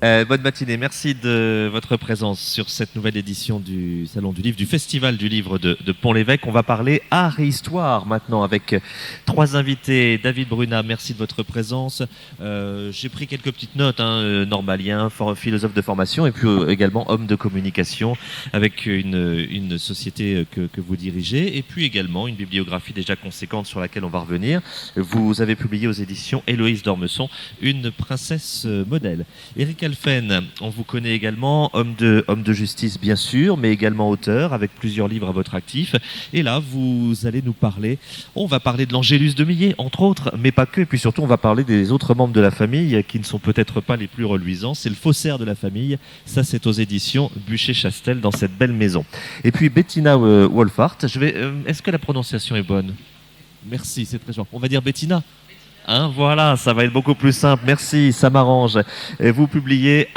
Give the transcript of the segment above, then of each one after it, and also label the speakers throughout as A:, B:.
A: Bonne matinée, merci de votre présence sur cette nouvelle édition du Salon du Livre, du Festival du Livre de Pont-l'Évêque. On va parler art et histoire maintenant avec trois invités. David Brunat, merci de votre présence. J'ai pris quelques petites notes, normalien, philosophe de formation et puis également homme de communication avec une société que vous dirigez et puis également une bibliographie déjà conséquente sur laquelle on va revenir. Vous avez publié aux éditions Héloïse d'Ormesson, Une princesse modèle. Éric Alphen, on vous connaît également, homme de justice bien sûr, mais également auteur, avec plusieurs livres à votre actif. Et là, vous allez nous parler, on va parler de l'Angélus de Millet, entre autres, mais pas que. Et puis surtout, on va parler des autres membres de la famille qui ne sont peut-être pas les plus reluisants. C'est le faussaire de la famille. Ça, c'est aux éditions Bûcher-Chastel, dans cette belle maison. Et puis Bettina Wolfhard, est-ce que la prononciation est bonne? Merci, c'est très gentil. On va dire Bettina. Voilà, ça va être beaucoup plus simple. Merci, ça m'arrange. Et vous publiez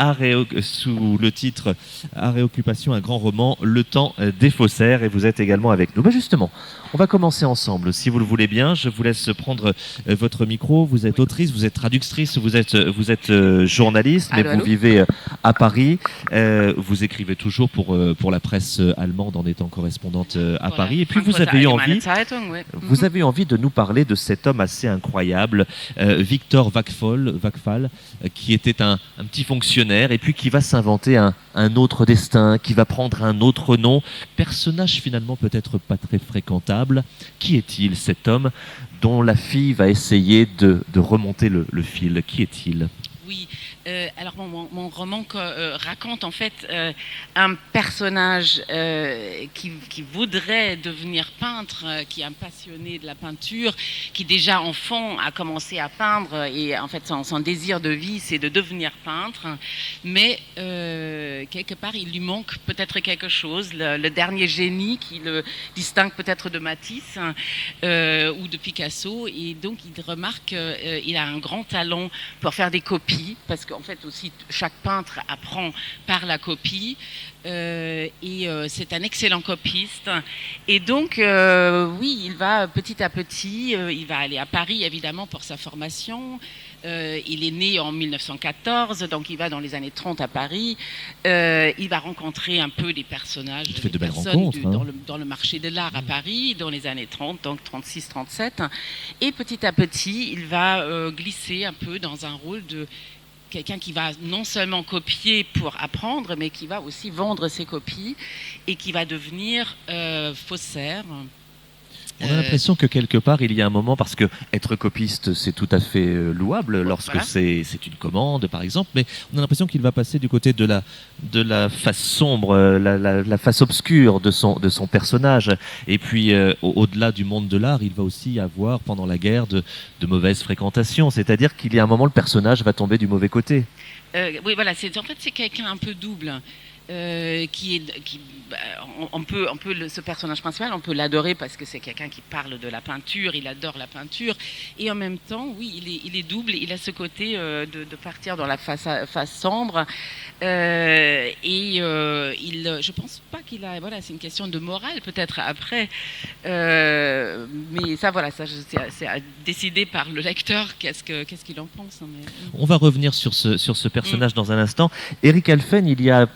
A: sous le titre Art et Occupation, un grand roman, Le temps des faussaires, et vous êtes également avec nous. Justement, on va commencer ensemble. Si vous le voulez bien, je vous laisse prendre votre micro. Vous êtes autrice, vous êtes traductrice, vous êtes journaliste, mais vous vivez à Paris. Vous écrivez toujours pour la presse allemande en étant correspondante à Paris. Et puis vous avez eu envie de nous parler de cet homme assez incroyable, Victor Wagfall, qui était un petit fonctionnaire et puis qui va s'inventer un autre destin, qui va prendre un autre nom. Personnage finalement peut-être pas très fréquentable. Qui est-il, cet homme dont la fille va essayer de remonter le fil? Qui est-il?
B: Oui, alors mon roman raconte en fait un personnage qui voudrait devenir peintre, qui est un passionné de la peinture, qui déjà enfant a commencé à peindre et en fait son désir de vie c'est de devenir peintre, mais quelque part il lui manque peut-être quelque chose, le dernier génie qui le distingue peut-être de Matisse ou de Picasso, et donc il remarque qu'il a un grand talent pour faire des copies, parce qu'en fait aussi chaque peintre apprend par la copie, et c'est un excellent copiste, et donc oui, il va petit à petit, il va aller à Paris évidemment pour sa formation. Il est né en 1914, donc il va dans les années 30 à Paris. Il va rencontrer un peu des personnages,
A: il fait de
B: des
A: belles
B: personnes
A: rencontres,
B: dans le marché de l'art à Paris, dans les années 30, donc 36-37. Et petit à petit, il va glisser un peu dans un rôle de quelqu'un qui va non seulement copier pour apprendre, mais qui va aussi vendre ses copies et qui va devenir faussaire.
A: On a l'impression que quelque part, il y a un moment, parce que être copiste, c'est tout à fait louable lorsque c'est une commande, par exemple, mais on a l'impression qu'il va passer du côté de la face sombre, la face obscure de son personnage. Et puis, au-delà du monde de l'art, il va aussi avoir, pendant la guerre, de mauvaises fréquentations. C'est-à-dire qu'il y a un moment, le personnage va tomber du mauvais côté.
B: Oui, voilà, en fait, c'est quelqu'un un peu double. Ce personnage principal, on peut l'adorer parce que c'est quelqu'un qui parle de la peinture, il adore la peinture, et en même temps, oui, il est double, il a ce côté de partir dans la face sombre, je pense pas qu'il a, voilà, c'est une question de morale peut-être après, mais ça, voilà, c'est à décider par le lecteur qu'est-ce qu'il en pense.
A: On va revenir sur ce personnage dans un instant. Éric Alphen, il y a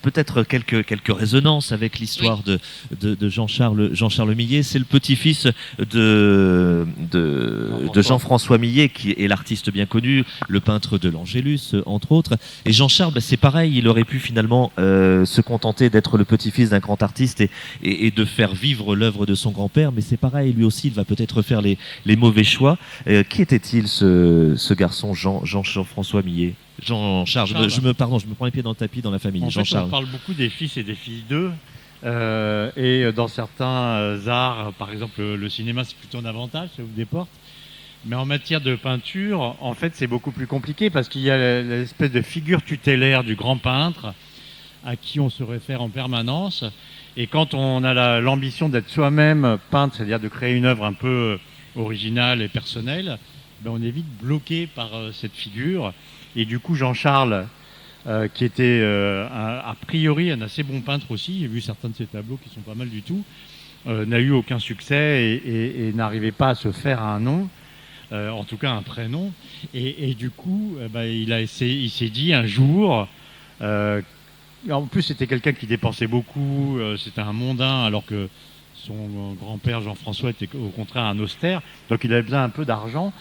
A: peut-être quelques résonances avec l'histoire de Jean-Charles Millet. C'est le petit-fils de Jean-François Millet, qui est l'artiste bien connu, le peintre de l'Angélus, entre autres. Et Jean-Charles, c'est pareil, il aurait pu finalement se contenter d'être le petit-fils d'un grand artiste et de faire vivre l'œuvre de son grand-père, mais c'est pareil, lui aussi, il va peut-être faire les mauvais choix. Qui était-il, ce garçon, Jean-François Millet? Jean-Charles, je me prends les pieds dans le tapis dans la famille. Jean-Charles.
C: On parle beaucoup des fils et des filles d'eux. Et dans certains arts, par exemple le cinéma, c'est plutôt un avantage, ça ouvre des portes. Mais en matière de peinture, en fait, c'est beaucoup plus compliqué parce qu'il y a l'espèce de figure tutélaire du grand peintre à qui on se réfère en permanence. Et quand on a l'ambition d'être soi-même peintre, c'est-à-dire de créer une œuvre un peu originale et personnelle, ben on est vite bloqué par cette figure. Et du coup, Jean-Charles, qui était a priori un assez bon peintre aussi, j'ai vu certains de ses tableaux qui sont pas mal du tout, n'a eu aucun succès et n'arrivait pas à se faire un nom. en tout cas un prénom. Et du coup, il s'est dit un jour, en plus c'était quelqu'un qui dépensait beaucoup, c'était un mondain, alors que son grand-père Jean-François était au contraire un austère, donc il avait besoin un peu d'argent,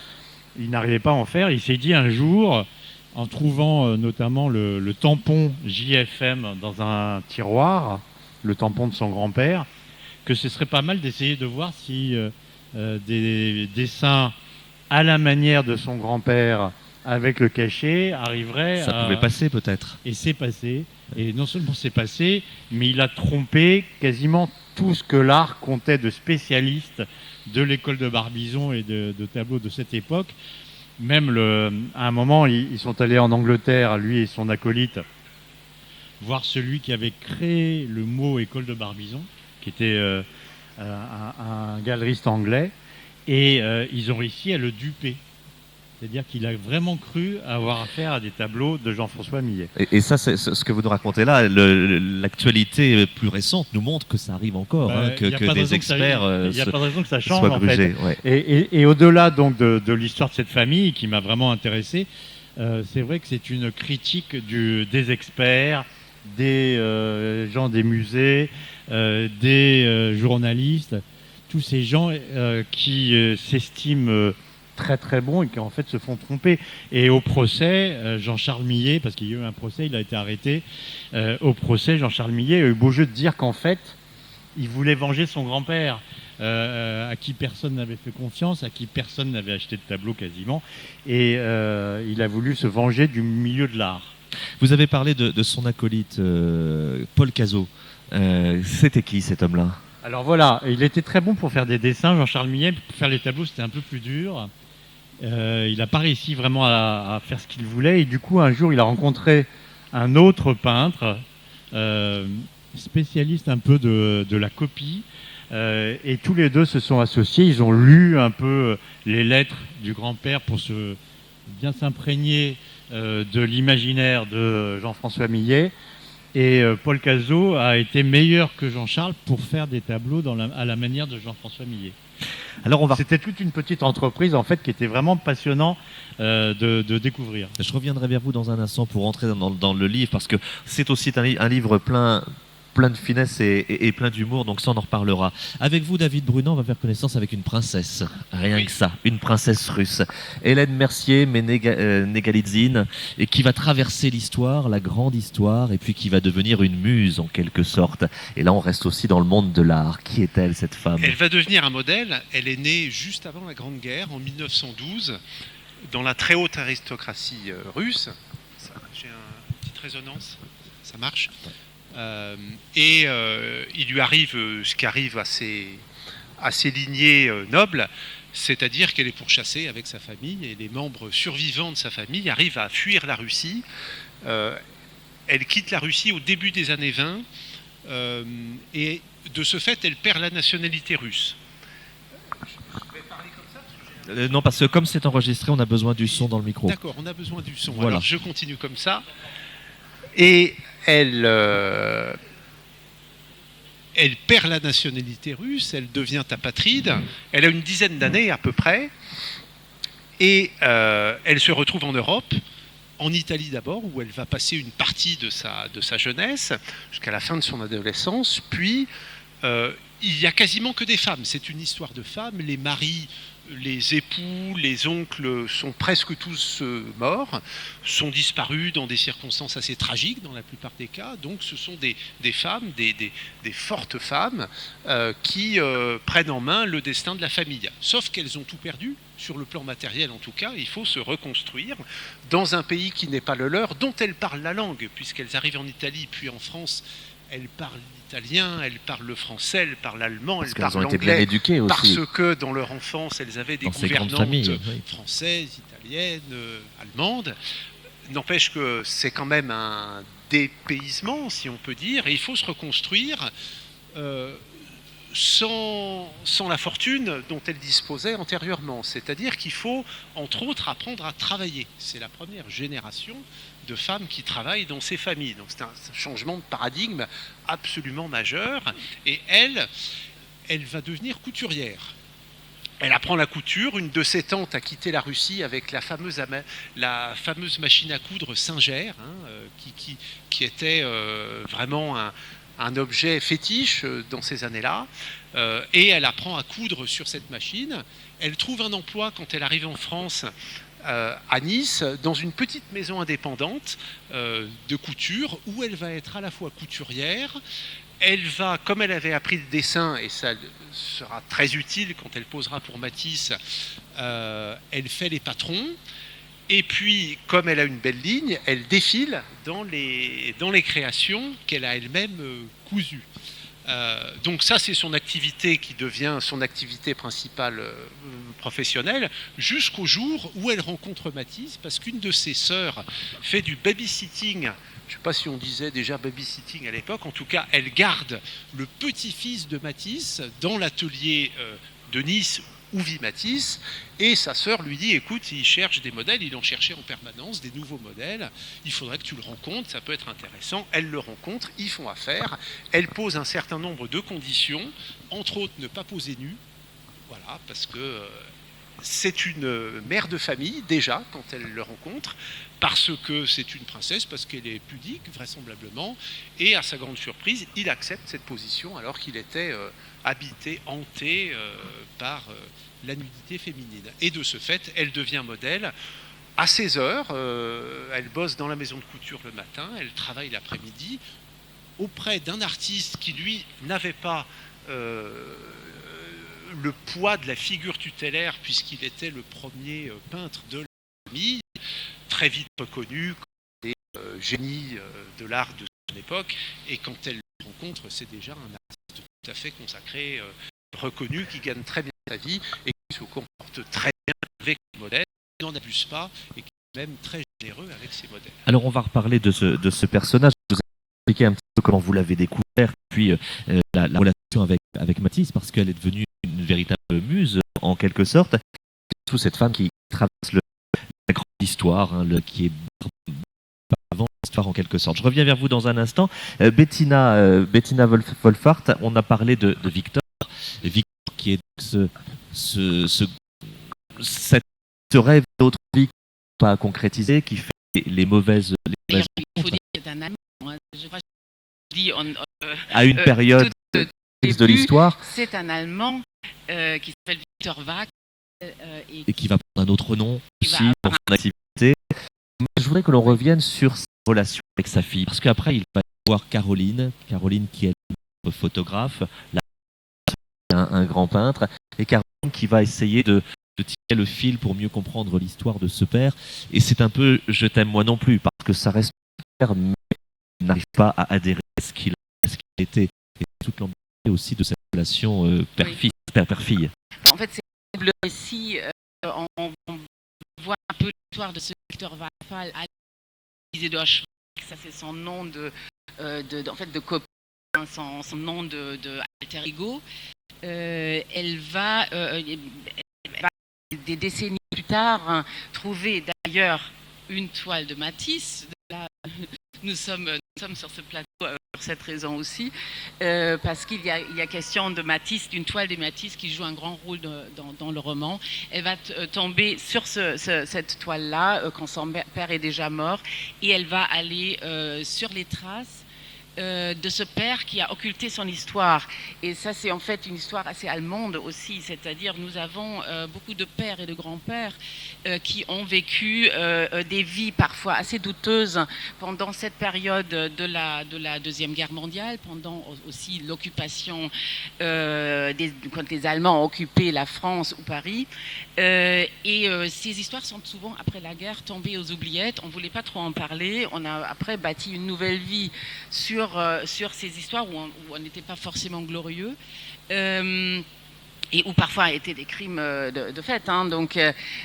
C: il n'arrivait pas à en faire. Il s'est dit un jour, en trouvant notamment le tampon JFM dans un tiroir, le tampon de son grand-père, que ce serait pas mal d'essayer de voir si des dessins à la manière de son grand-père avec le cachet arriveraient
A: Ça pouvait passer peut-être.
C: Et c'est passé. Et non seulement c'est passé, mais il a trompé quasiment tout ce que l'art comptait de spécialistes de l'école de Barbizon et de tableaux de cette époque. Même à un moment, ils sont allés en Angleterre, lui et son acolyte, voir celui qui avait créé le mot école de Barbizon, qui était un galeriste anglais, et ils ont réussi à le duper. C'est-à-dire qu'il a vraiment cru avoir affaire à des tableaux de Jean-François Millet.
A: Et ça, c'est ce que vous nous racontez là. L'actualité plus récente nous montre que ça arrive encore, que des experts
C: il n'y a pas de raison que ça change,
A: soient
C: en
A: grugés.
C: fait. Ouais. Et au-delà donc de l'histoire de cette famille qui m'a vraiment intéressé, c'est vrai que c'est une critique des experts, des gens des musées, des journalistes, tous ces gens qui s'estiment très très bons et qui en fait se font tromper. Et au procès, Jean-Charles Millet, parce qu'il y a eu un procès, il a été arrêté, au procès, Jean-Charles Millet a eu beau jeu de dire qu'en fait, il voulait venger son grand-père, à qui personne n'avait fait confiance, à qui personne n'avait acheté de tableau quasiment, et il a voulu se venger du milieu de l'art.
A: Vous avez parlé de son acolyte, Paul Cazot. C'était qui cet homme-là ?
C: Alors voilà, il était très bon pour faire des dessins, Jean-Charles Millet. Pour faire les tableaux, c'était un peu plus dur. Il n'a pas réussi vraiment à faire ce qu'il voulait. Et du coup, un jour, il a rencontré un autre peintre, spécialiste un peu de la copie. Et tous les deux se sont associés. Ils ont lu un peu les lettres du grand-père pour bien s'imprégner de l'imaginaire de Jean-François Millet. Et Paul Cazot a été meilleur que Jean-Charles pour faire des tableaux à la manière de Jean-François Millet. Alors c'était toute une petite entreprise en fait qui était vraiment passionnant de découvrir.
A: Je reviendrai vers vous dans un instant pour entrer dans le livre, parce que c'est aussi un livre plein de finesse et plein d'humour, donc ça on en reparlera. Avec vous, David Brunan, on va faire connaissance avec une princesse, rien que ça, une princesse russe, Hélène Mercier, mais Négalitzine, et qui va traverser l'histoire, la grande histoire, et puis qui va devenir une muse en quelque sorte. Et là on reste aussi dans le monde de l'art. Qui est-elle, cette femme ?
D: Elle va devenir un modèle. Elle est née juste avant la Grande Guerre, en 1912, dans la très haute aristocratie russe. J'ai une petite résonance, ça marche. Il lui arrive ce qui arrive à ces lignées nobles, c'est-à-dire qu'elle est pourchassée avec sa famille, et les membres survivants de sa famille arrivent à fuir la Russie. Elle quitte la Russie au début des années 20, et de ce fait, elle perd la nationalité russe. Je vais parler comme ça
A: Non, parce que comme c'est enregistré, on a besoin du son dans le micro.
D: D'accord, on a besoin du son.
A: Voilà.
D: Alors je continue comme ça. Et elle perd la nationalité russe, elle devient apatride, elle a une dizaine d'années à peu près, et elle se retrouve en Europe, en Italie d'abord, où elle va passer une partie de sa jeunesse, jusqu'à la fin de son adolescence, puis il n'y a quasiment que des femmes, c'est une histoire de femmes, les maris, les époux, les oncles sont presque tous morts, sont disparus dans des circonstances assez tragiques dans la plupart des cas. Donc ce sont des femmes, des fortes femmes qui prennent en main le destin de la famille. Sauf qu'elles ont tout perdu, sur le plan matériel en tout cas. Il faut se reconstruire dans un pays qui n'est pas le leur, dont elles parlent la langue, puisqu'elles arrivent en Italie puis en France. Elles parlent l'italien, elles parlent le français, elles parlent l'allemand, elles parlent l'anglais.
A: Été bien éduquées aussi.
D: Parce que dans leur enfance, elles avaient des gouvernantes françaises, italiennes, allemandes. N'empêche que c'est quand même un dépaysement, si on peut dire, et il faut se reconstruire sans la fortune dont elles disposaient antérieurement. C'est-à-dire qu'il faut, entre autres, apprendre à travailler. C'est la première génération de femmes qui travaillent dans ces familles. Donc c'est un changement de paradigme absolument majeur. Et elle va devenir couturière. Elle apprend la couture. Une de ses tantes a quitté la Russie avec la fameuse machine à coudre Singer, qui était vraiment un objet fétiche dans ces années-là. Et elle apprend à coudre sur cette machine. Elle trouve un emploi quand elle arrive en France à Nice, dans une petite maison indépendante de couture, où elle va être à la fois couturière. Elle va, comme elle avait appris le dessin, et ça sera très utile quand elle posera pour Matisse, elle fait les patrons. Et puis, comme elle a une belle ligne, elle défile dans les créations qu'elle a elle-même cousues. Donc ça, c'est son activité qui devient son activité principale professionnelle, jusqu'au jour où elle rencontre Matisse, parce qu'une de ses sœurs fait du babysitting. Je ne sais pas si on disait déjà babysitting à l'époque. En tout cas, elle garde le petit-fils de Matisse dans l'atelier de Nice où vit Matisse. Et sa sœur lui dit, écoute, il cherche des modèles, il en cherchait en permanence, des nouveaux modèles. Il faudrait que tu le rencontres, ça peut être intéressant. Elle le rencontre, ils font affaire. Elle pose un certain nombre de conditions, entre autres ne pas poser nue. Voilà, parce que c'est une mère de famille, déjà, quand elle le rencontre, parce que c'est une princesse, parce qu'elle est pudique, vraisemblablement, et à sa grande surprise, il accepte cette position alors qu'il était habité, hanté par la nudité féminine. Et de ce fait, elle devient modèle à 16 heures. Elle bosse dans la maison de couture le matin, elle travaille l'après-midi, auprès d'un artiste qui, lui, n'avait pas le poids de la figure tutélaire, puisqu'il était le premier peintre de la famille, très vite reconnu comme des génies de l'art de son époque. Et quand elle le rencontre, c'est déjà un artiste tout à fait consacré, reconnu, qui gagne très bien sa vie et qui se comporte très bien avec les modèles, qui n'en abuse pas et qui est même très généreux avec ses modèles.
A: Alors on va reparler de ce personnage. Vous avez expliqué un petit peu comment vous l'avez découvert, puis la relation avec Matisse, parce qu'elle est devenue une véritable muse en quelque sorte. Surtout cette femme qui traverse la grande histoire, qui est avant l'histoire en quelque sorte. Je reviens vers vous dans un instant. Bettina Wolfart, on a parlé de Victor. Victor qui est ce rêve d'autre vie pas concrétisé, qui fait les mauvaises
B: il faut dire que c'est un Allemand. Je crois que je dis
A: à une période de l'histoire.
B: C'est un Allemand qui s'appelle Victor Wack.
A: Et qui va prendre un autre nom aussi pour son activité. Mais je voudrais que l'on revienne sur sa relation avec sa fille, parce qu'après il va y avoir Caroline qui est une photographe, un grand peintre, et Caroline qui va essayer de tirer le fil pour mieux comprendre l'histoire de ce père. Et c'est un peu « je t'aime moi non plus », parce que ça reste un père, mais il n'arrive pas à adhérer à ce qu'il était. Et toute l'ambiguïté aussi de cette relation père-fils, père-fille.
B: En fait, c'est le récit. On voit un peu l'histoire de ce Victor Wafal à Isidore. Ça, c'est son nom en fait, de copain, son nom de alter ego. Elle va des décennies plus tard trouver d'ailleurs une toile de Matisse. Là, nous sommes sur ce plateau pour cette raison aussi, parce qu'il y a question de Matisse, d'une toile de Matisse qui joue un grand rôle dans le roman. Elle va tomber sur cette toile-là quand son père est déjà mort, et elle va aller sur les traces de ce père qui a occulté son histoire. Et ça, c'est en fait une histoire assez allemande aussi, c'est-à-dire nous avons beaucoup de pères et de grands-pères qui ont vécu des vies parfois assez douteuses pendant cette période de la Deuxième Guerre mondiale, pendant aussi l'occupation quand les Allemands ont occupé la France ou Paris. Ces histoires sont souvent, après la guerre, tombées aux oubliettes. On ne voulait pas trop en parler. On a après bâti une nouvelle vie sur ces histoires où on n'était pas forcément glorieux. Et où parfois étaient des crimes de fait. Donc,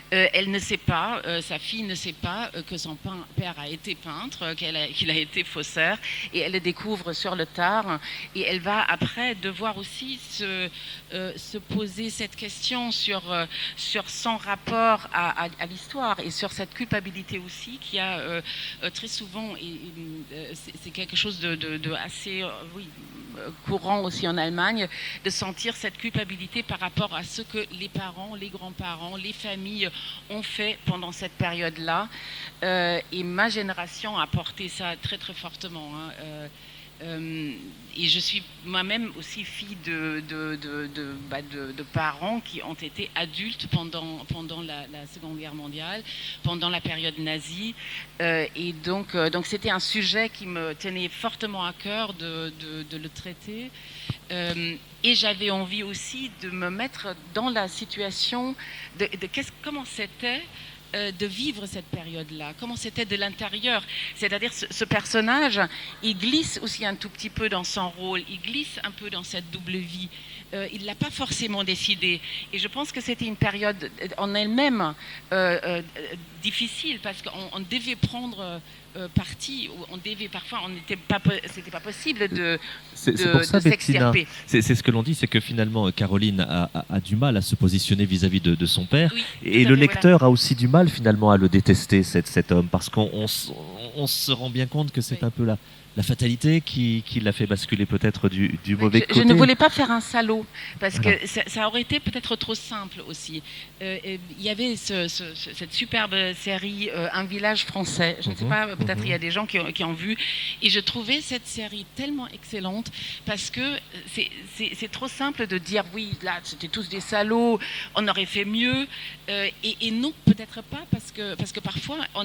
B: elle ne sait pas, sa fille ne sait pas que son père a été peintre, qu'il a été faussaire, et elle le découvre sur le tard. Et elle va après devoir aussi se poser cette question sur son rapport à l'histoire et sur cette culpabilité aussi qui a très souvent, et c'est quelque chose de assez courant aussi en Allemagne, de sentir cette culpabilité par rapport à ce que les parents, les grands-parents, les familles ont fait pendant cette période-là. Et ma génération a porté ça très très fortement. Et je suis moi-même aussi fille de parents qui ont été adultes pendant la Seconde Guerre mondiale, pendant la période nazie. Et donc c'était un sujet qui me tenait fortement à cœur de le traiter. Et j'avais envie aussi de me mettre dans la situation comment c'était de vivre cette période-là, comment c'était de l'intérieur. C'est-à-dire ce personnage, il glisse aussi un tout petit peu dans son rôle, il glisse un peu dans cette double vie. Il ne l'a pas forcément décidé. Et je pense que c'était une période en elle-même difficile parce qu'on devait prendre parti, on devait parfois, c'était pas possible de s'extirper.
A: C'est ce que l'on dit, c'est que finalement Caroline a du mal à se positionner vis-à-vis de son père,
B: oui,
A: et le lecteur a aussi du mal finalement à le détester, cet homme, parce qu'on se rend bien compte que c'est un peu la fatalité qui l'a fait basculer peut-être du mauvais côté.
B: Je ne voulais pas faire un salaud, parce que ça aurait été peut-être trop simple aussi. Il y avait cette superbe série Un village français, je ne sais pas, peut-être il y a des gens qui ont vu, et je trouvais cette série tellement excellente, parce que c'est trop simple de dire, oui, là, c'était tous des salauds, on aurait fait mieux, et non, peut-être pas, parce que parfois, on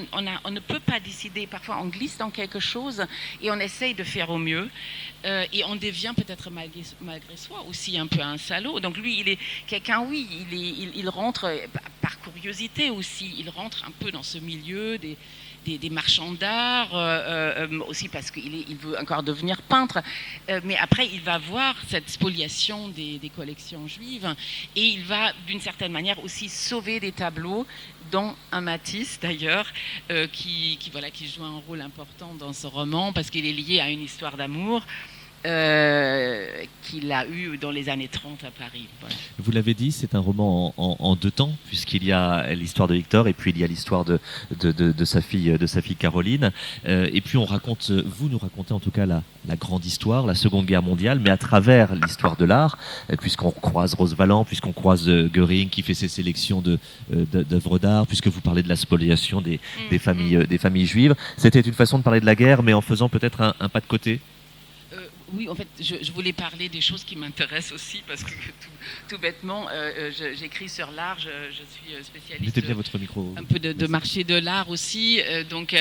B: ne peut pas décider, parfois on glisse dans quelque chose, et on essaye de faire au mieux, et on devient peut-être malgré soi aussi un peu un salaud. Donc lui, il est quelqu'un, oui, il rentre par curiosité aussi, il rentre un peu dans ce milieu des marchands d'art, aussi parce qu'il veut encore devenir peintre, mais après il va voir cette spoliation des collections juives, et il va d'une certaine manière aussi sauver des tableaux, dont un Matisse d'ailleurs, qui joue un rôle important dans ce roman, parce qu'il est lié à une histoire d'amour qu'il a eu dans les années 30 à Paris. Voilà.
A: Vous l'avez dit, c'est un roman en deux temps, puisqu'il y a l'histoire de Victor et puis il y a l'histoire de sa fille Caroline. Et puis vous nous racontez en tout cas la grande histoire, la Seconde Guerre mondiale, mais à travers l'histoire de l'art, puisqu'on croise Rose Valland, puisqu'on croise Goering qui fait ses sélections d'œuvres d'art, puisque vous parlez de la spoliation des familles juives. C'était une façon de parler de la guerre, mais en faisant peut-être un pas de côté.
B: Oui, en fait, je voulais parler des choses qui m'intéressent aussi, parce que tout bêtement, j'écris sur l'art, je suis spécialiste.
A: Mettez bien votre micro.
B: Un peu de marché de l'art aussi, donc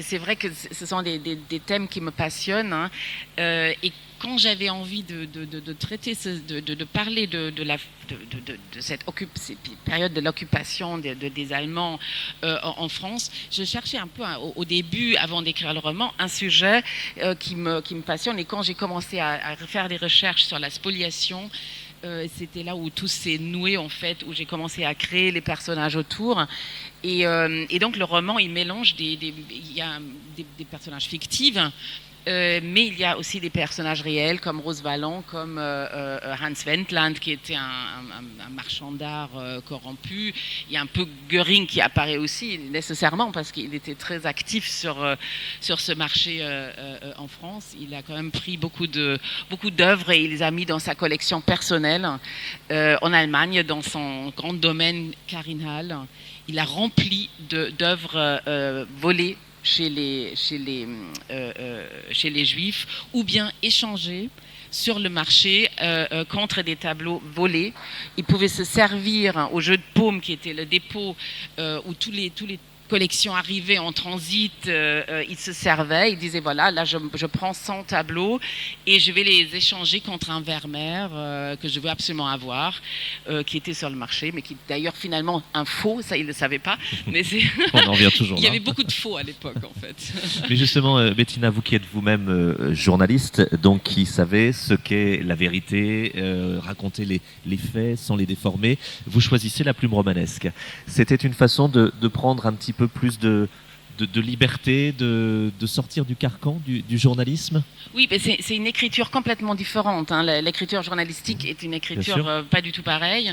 B: c'est vrai que ce sont des thèmes qui me passionnent, hein, et quand j'avais envie de traiter, de parler de cette période de l'occupation des Allemands en France, je cherchais un peu au début, avant d'écrire le roman, un sujet qui me passionne. Et quand j'ai commencé à faire des recherches sur la spoliation, c'était là où tout s'est noué en fait, où j'ai commencé à créer les personnages autour. Et donc le roman, il mélange il y a des personnages fictifs, mais il y a aussi des personnages réels comme Rose Valland, comme Hans Wendland qui était un marchand d'art corrompu. Il y a un peu Goering qui apparaît aussi nécessairement parce qu'il était très actif sur ce marché en France. Il a quand même pris beaucoup d'œuvres et il les a mis dans sa collection personnelle en Allemagne, dans son grand domaine Carinhal. Il a rempli d'œuvres volées chez les Juifs, ou bien échangés sur le marché contre des tableaux volés. Ils pouvaient se servir au jeu de paume, qui était le dépôt où tous les collections arrivaient en transit, ils se servaient, ils disaient voilà, là je prends 100 tableaux et je vais les échanger contre un Vermeer que je veux absolument avoir, qui était sur le marché, mais qui d'ailleurs finalement un faux, ça ils ne le savaient pas, mais
A: on en revient toujours.
B: Il y avait beaucoup de faux à l'époque en fait.
A: Mais justement, Bettina, vous qui êtes vous-même journaliste, donc qui savez ce qu'est la vérité, raconter les faits sans les déformer, vous choisissez la plume romanesque. C'était une façon de prendre un petit peu plus de liberté, de sortir du carcan du journalisme.
B: Oui, mais c'est une écriture complètement différente, hein. L'écriture journalistique est une écriture pas du tout pareille.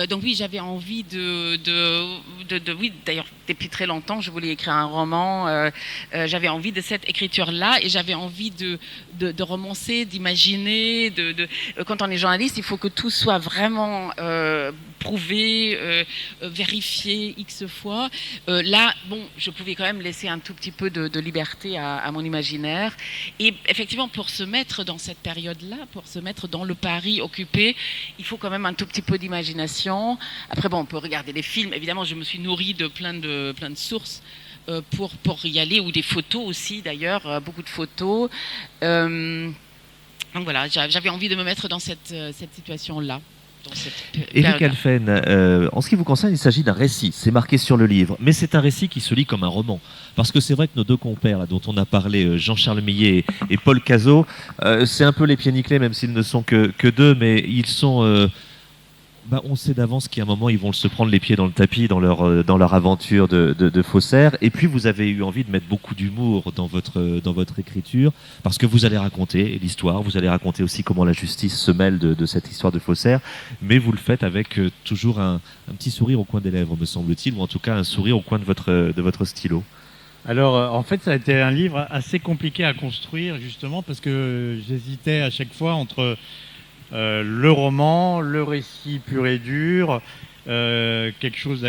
B: Donc oui, j'avais envie oui, d'ailleurs depuis très longtemps, je voulais écrire un roman. J'avais envie de cette écriture-là et j'avais envie de romancer, d'imaginer. Quand on est journaliste, il faut que tout soit vraiment prouvé, vérifié X fois. Là, bon, je pouvais quand même laisser un tout petit peu de liberté à mon imaginaire. Et effectivement, pour se mettre dans cette période-là, pour se mettre dans le Paris occupé, il faut quand même un tout petit peu d'imagination. Après, bon, on peut regarder des films. Évidemment, je me suis nourrie de plein de sources pour y aller, ou des photos aussi, d'ailleurs, beaucoup de photos. Donc voilà, j'avais envie de me mettre dans cette situation-là.
A: Éric Alphen, en ce qui vous concerne, il s'agit d'un récit, c'est marqué sur le livre, mais c'est un récit qui se lit comme un roman. Parce que c'est vrai que nos deux compères, là, dont on a parlé, Jean-Charles Millet et Paul Cazot, c'est un peu les pieds nickelés, même s'ils ne sont que deux, mais ils sont... on sait d'avance qu'à un moment, ils vont se prendre les pieds dans le tapis dans leur aventure de faussaire. Et puis, vous avez eu envie de mettre beaucoup d'humour dans votre écriture, parce que vous allez raconter l'histoire, vous allez raconter aussi comment la justice se mêle de cette histoire de faussaire, mais vous le faites avec toujours un petit sourire au coin des lèvres, me semble-t-il, ou en tout cas un sourire au coin de votre stylo.
C: Alors, en fait, ça a été un livre assez compliqué à construire, justement, parce que j'hésitais à chaque fois entre... le roman, le récit pur et dur, quelque chose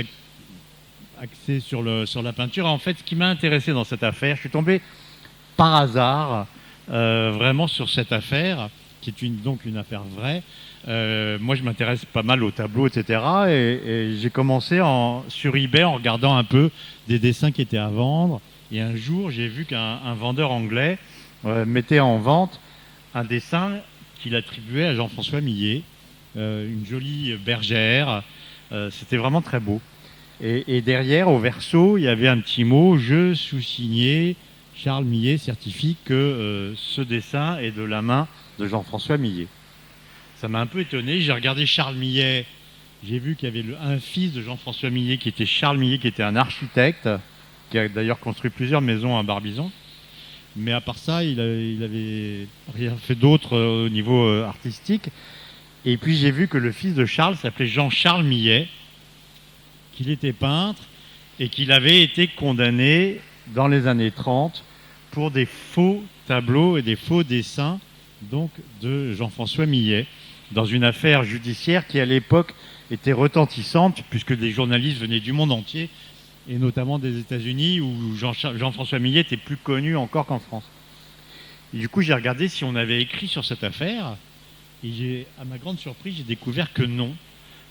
C: axé sur la peinture. En fait, ce qui m'a intéressé dans cette affaire, je suis tombé par hasard vraiment sur cette affaire, qui est donc une affaire vraie. Moi, je m'intéresse pas mal aux tableaux, etc. Et j'ai commencé sur eBay en regardant un peu des dessins qui étaient à vendre. Et un jour, j'ai vu qu'un vendeur anglais mettait en vente un dessin qu'il attribuait à Jean-François Millet, une jolie bergère. C'était vraiment très beau. Et derrière, au verso, il y avait un petit mot « Je sous-signé, Charles Millet certifie que ce dessin est de la main de Jean-François Millet ». Ça m'a un peu étonné. J'ai regardé Charles Millet. J'ai vu qu'il y avait un fils de Jean-François Millet qui était Charles Millet, qui était un architecte, qui a d'ailleurs construit plusieurs maisons à Barbizon. Mais à part ça, il avait rien fait d'autre au niveau artistique. Et puis j'ai vu que le fils de Charles s'appelait Jean-Charles Millet, qu'il était peintre et qu'il avait été condamné dans les années 30 pour des faux tableaux et des faux dessins donc de Jean-François Millet, dans une affaire judiciaire qui à l'époque était retentissante, puisque des journalistes venaient du monde entier, et notamment des États-Unis, où Jean-François Millet était plus connu encore qu'en France. Et du coup, j'ai regardé si on avait écrit sur cette affaire, et à ma grande surprise, j'ai découvert que non.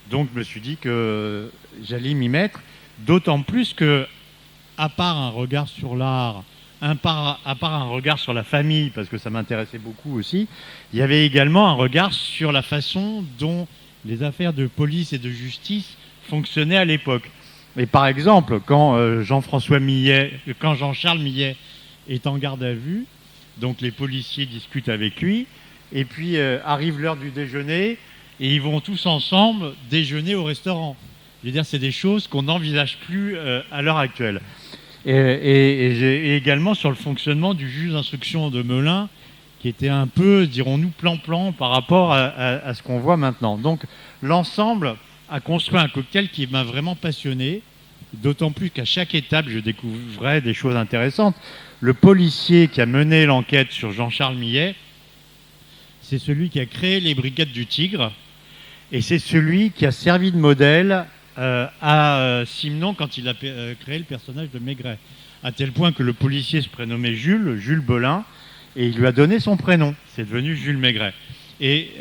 C: Donc, je me suis dit que j'allais m'y mettre, d'autant plus que, à part un regard sur l'art, à part un regard sur la famille, parce que ça m'intéressait beaucoup aussi, il y avait également un regard sur la façon dont les affaires de police et de justice fonctionnaient à l'époque. Et par exemple, quand Jean-Charles Millet est en garde à vue, donc les policiers discutent avec lui, et puis arrive l'heure du déjeuner, et ils vont tous ensemble déjeuner au restaurant. Je veux dire, c'est des choses qu'on n'envisage plus à l'heure actuelle. Et également sur le fonctionnement du juge d'instruction de Melun, qui était un peu, dirons-nous, plan-plan par rapport à ce qu'on voit maintenant. Donc l'ensemble a construit un cocktail qui m'a vraiment passionné, d'autant plus qu'à chaque étape, je découvrais des choses intéressantes. Le policier qui a mené l'enquête sur Jean-Charles Millet, c'est celui qui a créé les Brigades du Tigre, et c'est celui qui a servi de modèle à Simenon quand il a créé le personnage de Maigret, à tel point que le policier se prénommait Jules Belin, et il lui a donné son prénom. C'est devenu Jules Maigret. Et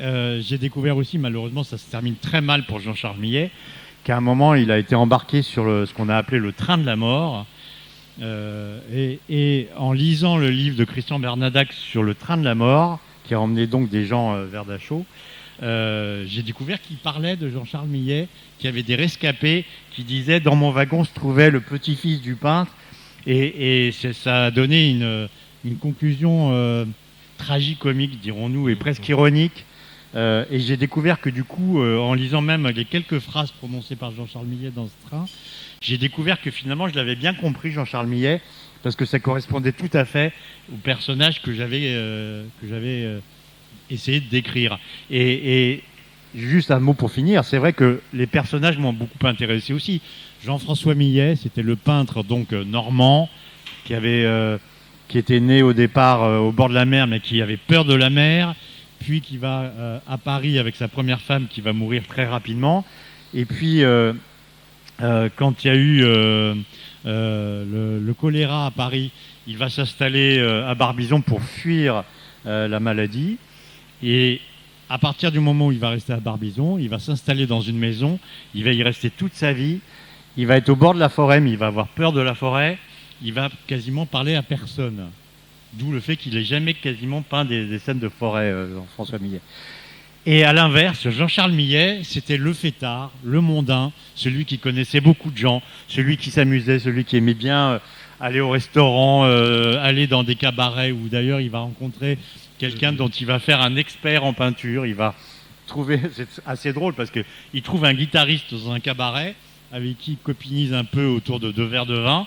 C: j'ai découvert aussi, malheureusement, ça se termine très mal pour Jean-Charles Millet, qu'à un moment, il a été embarqué sur ce qu'on a appelé le train de la mort. Et en lisant le livre de Christian Bernadac sur le train de la mort, qui a emmené donc des gens vers Dachau, j'ai découvert qu'il parlait de Jean-Charles Millet, qui avait des rescapés, qui disaient « Dans mon wagon se trouvait le petit-fils du peintre ». Et ça a donné une conclusion tragicomique, dirons-nous, et presque ironique. Et j'ai découvert que du coup, en lisant même les quelques phrases prononcées par Jean-Charles Millet dans ce train, j'ai découvert que finalement, je l'avais bien compris, Jean-Charles Millet, parce que ça correspondait tout à fait au personnage que j'avais essayé de décrire. Et juste un mot pour finir, c'est vrai que les personnages m'ont beaucoup intéressé aussi. Jean-François Millet, c'était le peintre donc normand qui était né au départ au bord de la mer, mais qui avait peur de la mer, puis qui va à Paris avec sa première femme qui va mourir très rapidement. Et puis, quand il y a eu le choléra à Paris, il va s'installer à Barbizon pour fuir la maladie. Et à partir du moment où il va rester à Barbizon, il va s'installer dans une maison, il va y rester toute sa vie, il va être au bord de la forêt, mais il va avoir peur de la forêt, il va quasiment parler à personne. D'où le fait qu'il n'ait jamais quasiment peint des scènes de forêt, Jean-François Millet. Et à l'inverse, Jean-Charles Millet, c'était le fêtard, le mondain, celui qui connaissait beaucoup de gens, celui qui s'amusait, celui qui aimait bien aller au restaurant, aller dans des cabarets, où d'ailleurs il va rencontrer quelqu'un dont il va faire un expert en peinture. Il va trouver, c'est assez drôle parce qu'il trouve un guitariste dans un cabaret avec qui il copinise un peu autour de 2 verres de vin.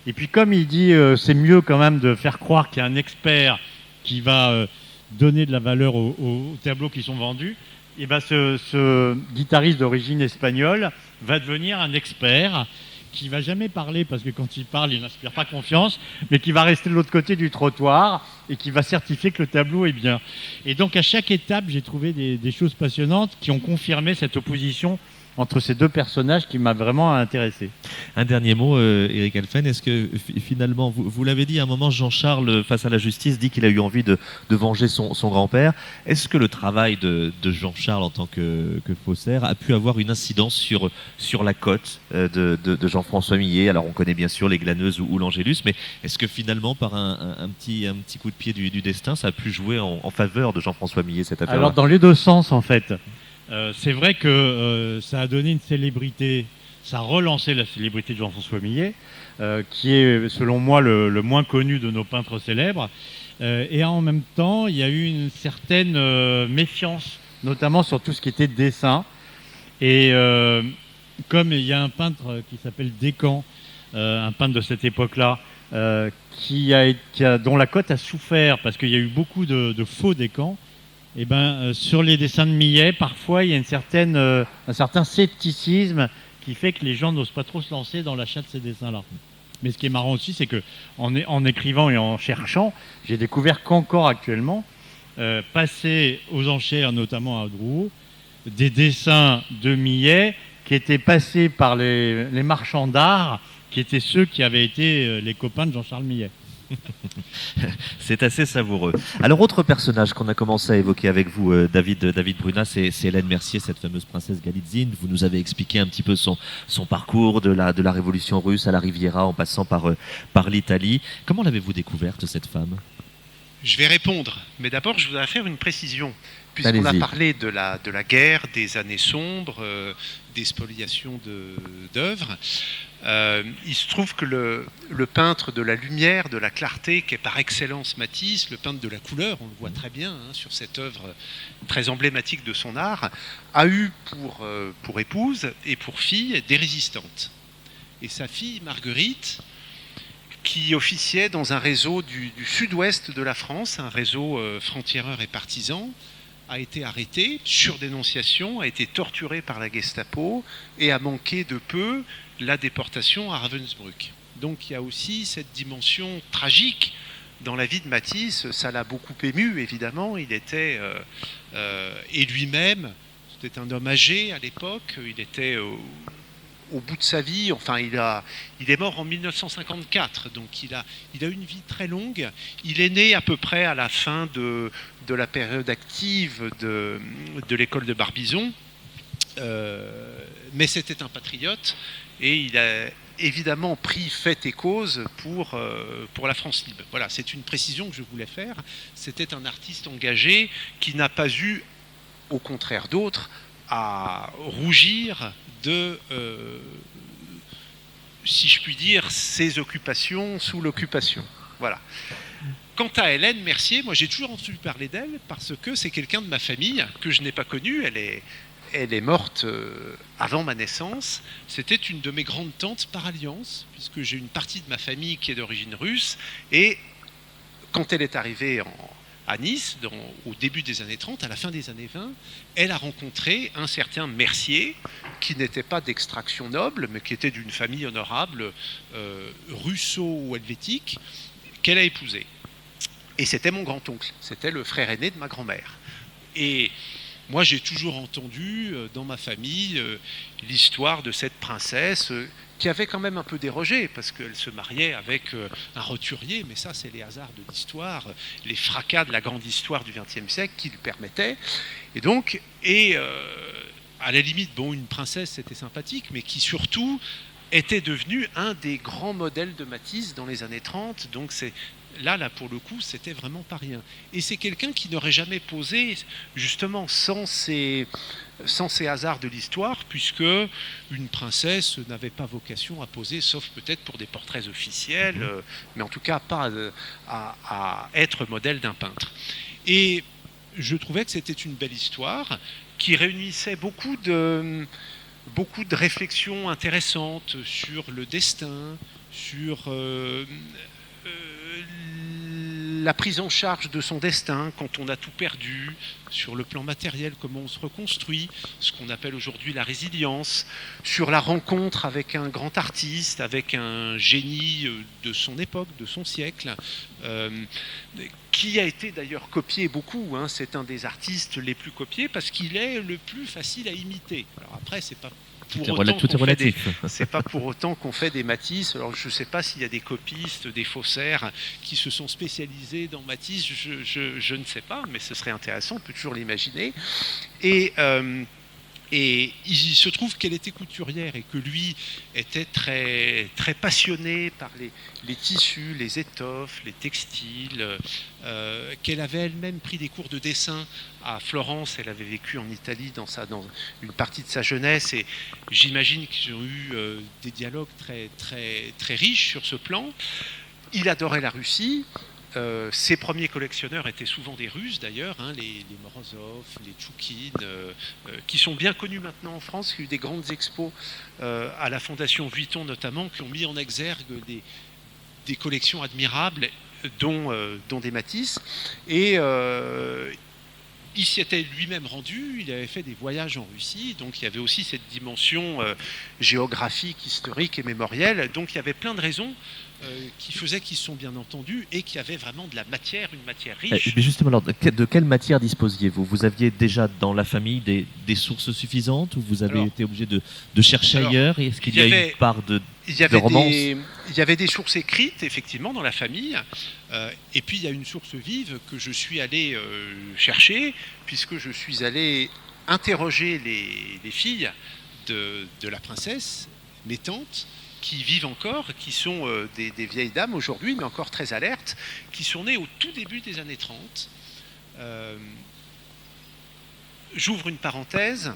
C: Et puis comme il dit, c'est mieux quand même de faire croire qu'il y a un expert qui va donner de la valeur aux tableaux qui sont vendus, et ben ce guitariste d'origine espagnole va devenir un expert qui va jamais parler, parce que quand il parle, il n'inspire pas confiance, mais qui va rester de l'autre côté du trottoir et qui va certifier que le tableau est bien. Et donc à chaque étape, j'ai trouvé des choses passionnantes qui ont confirmé cette opposition entre ces deux personnages qui m'a vraiment intéressé.
A: Un dernier mot, Éric Elfen, est-ce que finalement, vous l'avez dit à un moment, Jean-Charles, face à la justice, dit qu'il a eu envie de venger son grand-père. Est-ce que le travail de Jean-Charles en tant que faussaire a pu avoir une incidence sur la cote de Jean-François Millet? Alors on connaît bien sûr les Glaneuses ou l'Angélus, mais est-ce que finalement, par un petit coup de pied du destin, ça a pu jouer en faveur de Jean-François Millet, cette affaire-là?
C: Alors dans les deux sens en fait. C'est vrai que ça a donné une célébrité, ça a relancé la célébrité de Jean-François Millet, qui est selon moi le moins connu de nos peintres célèbres. Et en même temps, il y a eu une certaine méfiance, notamment sur tout ce qui était dessin. Et comme il y a un peintre qui s'appelle Descamps, un peintre de cette époque-là, dont la cote a souffert parce qu'il y a eu beaucoup de faux Descamps. Eh ben, sur les dessins de Millet, parfois, il y a un certain scepticisme qui fait que les gens n'osent pas trop se lancer dans l'achat de ces dessins-là. Mais ce qui est marrant aussi, c'est qu'en écrivant et en cherchant, j'ai découvert qu'encore actuellement, passaient aux enchères, notamment à Drouot, des dessins de Millet qui étaient passés par les marchands d'art, qui étaient ceux qui avaient été les copains de Jean-Charles Millet.
A: C'est assez savoureux. Alors, autre personnage qu'on a commencé à évoquer avec vous, David Brunat, c'est Hélène Mercier, cette fameuse princesse Galitzine. Vous nous avez expliqué un petit peu son parcours de la Révolution russe à la Riviera en passant par l'Italie. Comment l'avez-vous découverte, cette femme?
D: Je vais répondre, mais d'abord je voudrais faire une précision. Puisqu'on a parlé de la guerre, des années sombres, des spoliations d'œuvres, il se trouve que le peintre de la lumière, de la clarté, qui est par excellence Matisse, le peintre de la couleur, on le voit très bien sur cette œuvre très emblématique de son art, a eu pour épouse et pour fille des résistantes. Et sa fille, Marguerite, qui officiait dans un réseau du sud-ouest de la France, un réseau franc-tireurs et partisans, a été arrêtée sur dénonciation, a été torturée par la Gestapo et a manqué de peu la déportation à Ravensbrück. Donc il y a aussi cette dimension tragique dans la vie de Matisse. Ça l'a beaucoup ému, évidemment. Il était, et lui-même, c'était un homme âgé à l'époque, il était au bout de sa vie, enfin il est mort en 1954, donc il a eu une vie très longue. Il est né à peu près à la fin de la période active de l'école de Barbizon, mais c'était un patriote et il a évidemment pris fait et cause pour la France libre. Voilà, c'est une précision que je voulais faire. C'était un artiste engagé qui n'a pas eu, au contraire d'autres, à rougir de, si je puis dire, ses occupations sous l'occupation. Voilà. Quant à Hélène Mercier, moi j'ai toujours entendu parler d'elle parce que c'est quelqu'un de ma famille que je n'ai pas connu. Elle est morte avant ma naissance. C'était une de mes grandes tantes par alliance, puisque j'ai une partie de ma famille qui est d'origine russe. Et quand elle est arrivée à Nice, au début des années 30, à la fin des années 20, elle a rencontré un certain Mercier, qui n'était pas d'extraction noble, mais qui était d'une famille honorable russo-helvétique, qu'elle a épousé. Et c'était mon grand-oncle, c'était le frère aîné de ma grand-mère. Et moi, j'ai toujours entendu dans ma famille l'histoire de cette princesse qui avait quand même un peu dérogé, parce qu'elle se mariait avec un roturier, mais ça, c'est les hasards de l'histoire, les fracas de la grande histoire du XXe siècle qui le permettaient. Et donc, à la limite, bon, une princesse, c'était sympathique, mais qui surtout était devenue un des grands modèles de Matisse dans les années 30. Donc, là, pour le coup, c'était vraiment pas rien. Et c'est quelqu'un qui n'aurait jamais posé, justement, sans ces hasards de l'histoire, puisque une princesse n'avait pas vocation à poser, sauf peut-être pour des portraits officiels, mais en tout cas pas à être modèle d'un peintre. Et je trouvais que c'était une belle histoire qui réunissait beaucoup de réflexions intéressantes sur le destin, sur la prise en charge de son destin quand on a tout perdu, sur le plan matériel, comment on se reconstruit, ce qu'on appelle aujourd'hui la résilience, sur la rencontre avec un grand artiste, avec un génie de son époque, de son siècle, qui a été d'ailleurs copié beaucoup. C'est un des artistes les plus copiés parce qu'il est le plus facile à imiter. Alors après, c'est pas
A: tout est relatif.
D: C'est pas pour autant qu'on fait des Matisse. Alors je ne sais pas s'il y a des copistes, des faussaires qui se sont spécialisés dans Matisse. Je ne sais pas, mais ce serait intéressant. On peut toujours l'imaginer. Et il se trouve qu'elle était couturière et que lui était très, très passionné par les tissus, les étoffes, les textiles, qu'elle avait elle-même pris des cours de dessin à Florence. Elle avait vécu en Italie dans une partie de sa jeunesse et j'imagine qu'ils ont eu des dialogues très, très, très riches sur ce plan. Il adorait la Russie. Ses premiers collectionneurs étaient souvent des Russes d'ailleurs, les Morozov, les Tchoukine, qui sont bien connus maintenant en France. Il y a eu des grandes expos à la Fondation Vuitton notamment, qui ont mis en exergue des collections admirables, dont des Matisse. Et il s'y était lui-même rendu, il avait fait des voyages en Russie, donc il y avait aussi cette dimension géographique, historique et mémorielle. Donc il y avait plein de raisons qui faisaient qu'ils sont bien entendus et qui avaient vraiment de la matière, une matière riche.
A: Mais justement, alors, de quelle matière disposiez-vous? Vous aviez déjà dans la famille des sources suffisantes ou vous avez été obligé de chercher ailleurs? Est-ce qu'il y a une part de romance?
D: Il y avait des sources écrites, effectivement, dans la famille. Et puis, il y a une source vive que je suis allé chercher, puisque je suis allé interroger les filles de la princesse, mes tantes, qui vivent encore, qui sont des vieilles dames aujourd'hui, mais encore très alertes, qui sont nées au tout début des années 30. J'ouvre une parenthèse.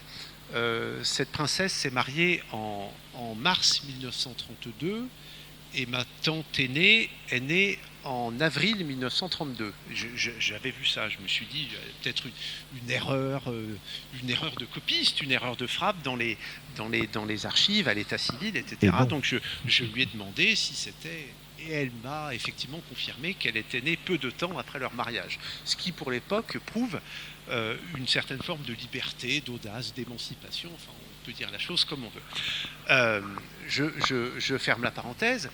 D: Cette princesse s'est mariée en mars 1932 et ma tante aînée est née en avril 1932. J'avais vu ça, je me suis dit peut-être une erreur de copiste, une erreur de frappe dans les archives, à l'état civil, etc. Donc je lui ai demandé si c'était... Et elle m'a effectivement confirmé qu'elle était née peu de temps après leur mariage. Ce qui, pour l'époque, prouve une certaine forme de liberté, d'audace, d'émancipation. Enfin, on peut dire la chose comme on veut. Je ferme la parenthèse.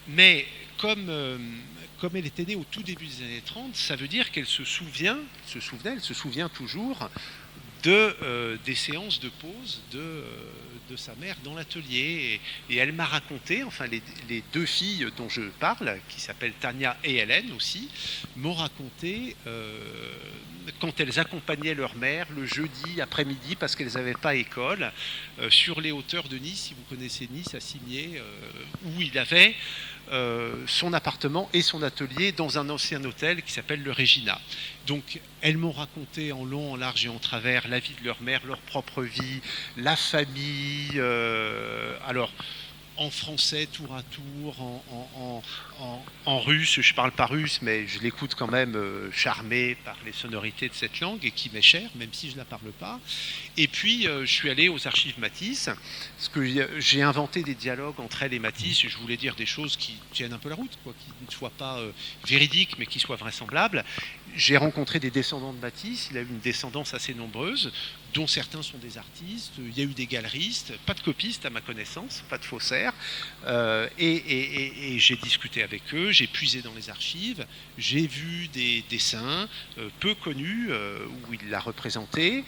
D: Mais comme elle était née au tout début des années 30, ça veut dire qu'elle se souvient toujours des séances de pause de sa mère dans l'atelier. Et elle m'a raconté, enfin les deux filles dont je parle, qui s'appellent Tania et Hélène aussi, m'ont raconté quand elles accompagnaient leur mère le jeudi après-midi, parce qu'elles n'avaient pas école, sur les hauteurs de Nice, si vous connaissez Nice, à Cimiez, où il avait son appartement et son atelier dans un ancien hôtel qui s'appelle le Regina. Donc elles m'ont raconté en long, en large et en travers la vie de leur mère, leur propre vie, la famille. Alors en français tour à tour, en russe. Je parle pas russe, mais je l'écoute quand même charmé par les sonorités de cette langue et qui m'est chère, même si je la parle pas. Et puis je suis allé aux archives Matisse, parce que j'ai inventé des dialogues entre elle et Matisse. Je voulais dire des choses qui tiennent un peu la route, quoi, qui ne soient pas véridiques, mais qui soient vraisemblables. J'ai rencontré des descendants de Matisse. Il a eu une descendance assez nombreuse, dont certains sont des artistes. Il y a eu des galeristes, pas de copistes à ma connaissance, pas de faussaires. Et j'ai discuté avec eux, j'ai puisé dans les archives, j'ai vu des dessins peu connus où il l'a représenté.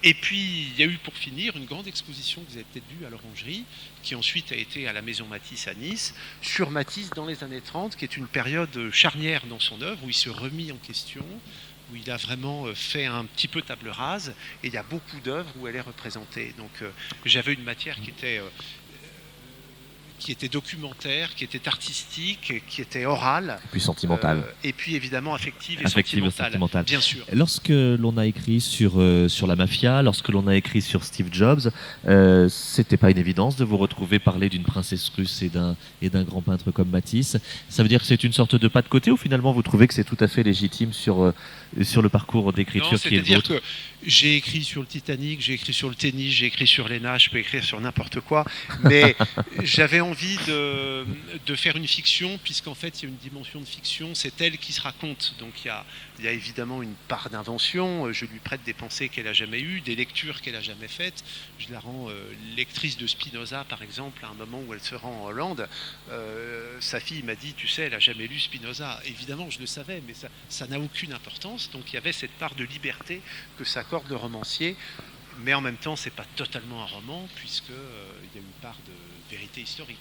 D: Et puis il y a eu pour finir une grande exposition que vous avez peut-être vue à l'Orangerie, qui ensuite a été à la Maison Matisse à Nice, sur Matisse dans les années 30, qui est une période charnière dans son œuvre, où il se remit en question, où il a vraiment fait un petit peu table rase, et il y a beaucoup d'œuvres où elle est représentée. Donc j'avais une matière qui était documentaire, qui était artistique, qui était orale.
A: Puis sentimentale.
D: Et puis évidemment affective et
A: sentimentale.
D: Bien sûr.
A: Lorsque l'on a écrit sur la mafia, lorsque l'on a écrit sur Steve Jobs, c'était pas une évidence de vous retrouver parler d'une princesse russe et d'un grand peintre comme Matisse. Ça veut dire que c'est une sorte de pas de côté, ou finalement vous trouvez que c'est tout à fait légitime sur le parcours d'écriture qui est le
D: C'est-à-dire
A: vôtre?
D: que j'ai écrit sur le Titanic, j'ai écrit sur le tennis, j'ai écrit sur l'ENA, je peux écrire sur n'importe quoi, mais j'avais envie de faire une fiction, puisqu'en fait il y a une dimension de fiction, c'est elle qui se raconte, donc il y a évidemment une part d'invention, je lui prête des pensées qu'elle n'a jamais eues, des lectures qu'elle n'a jamais faites, je la rends lectrice de Spinoza par exemple, à un moment où elle se rend en Hollande, sa fille m'a dit, tu sais, elle n'a jamais lu Spinoza, évidemment je le savais, mais ça n'a aucune importance, donc il y avait cette part de liberté que s'accorde le romancier, mais en même temps c'est pas totalement un roman, puisque il y a une part de vérité historique.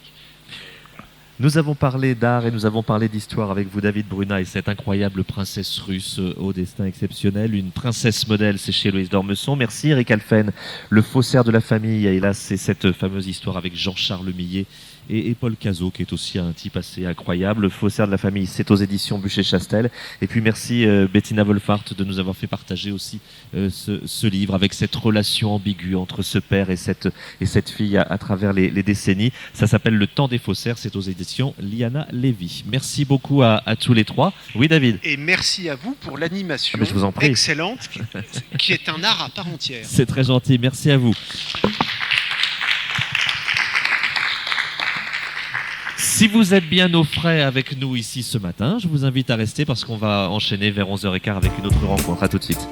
D: Voilà.
A: Nous avons parlé d'art et nous avons parlé d'histoire avec vous, David Bruna, et cette incroyable princesse russe au destin exceptionnel. Une princesse modèle, c'est chez Louise d'Ormesson. Merci Eric Alphen, le faussaire de la famille. Et là, c'est cette fameuse histoire avec Jean-Charles Millet et Paul Cazot, qui est aussi un type assez incroyable. Le faussaire de la famille, c'est aux éditions Bûcher-Chastel. Et puis merci Bettina Wolfart de nous avoir fait partager aussi ce livre avec cette relation ambiguë entre ce père et cette fille à travers les décennies. Ça s'appelle Le Temps des faussaires, c'est aux éditions Liana Lévy. Merci beaucoup à tous les trois. Oui, David.
D: Et merci à vous pour l'animation
A: Je vous en prie.
D: excellente, qui est un art à part entière.
A: C'est très gentil, merci à vous. Si vous êtes bien au frais avec nous ici ce matin, je vous invite à rester parce qu'on va enchaîner vers 11h15 avec une autre rencontre. À tout de suite.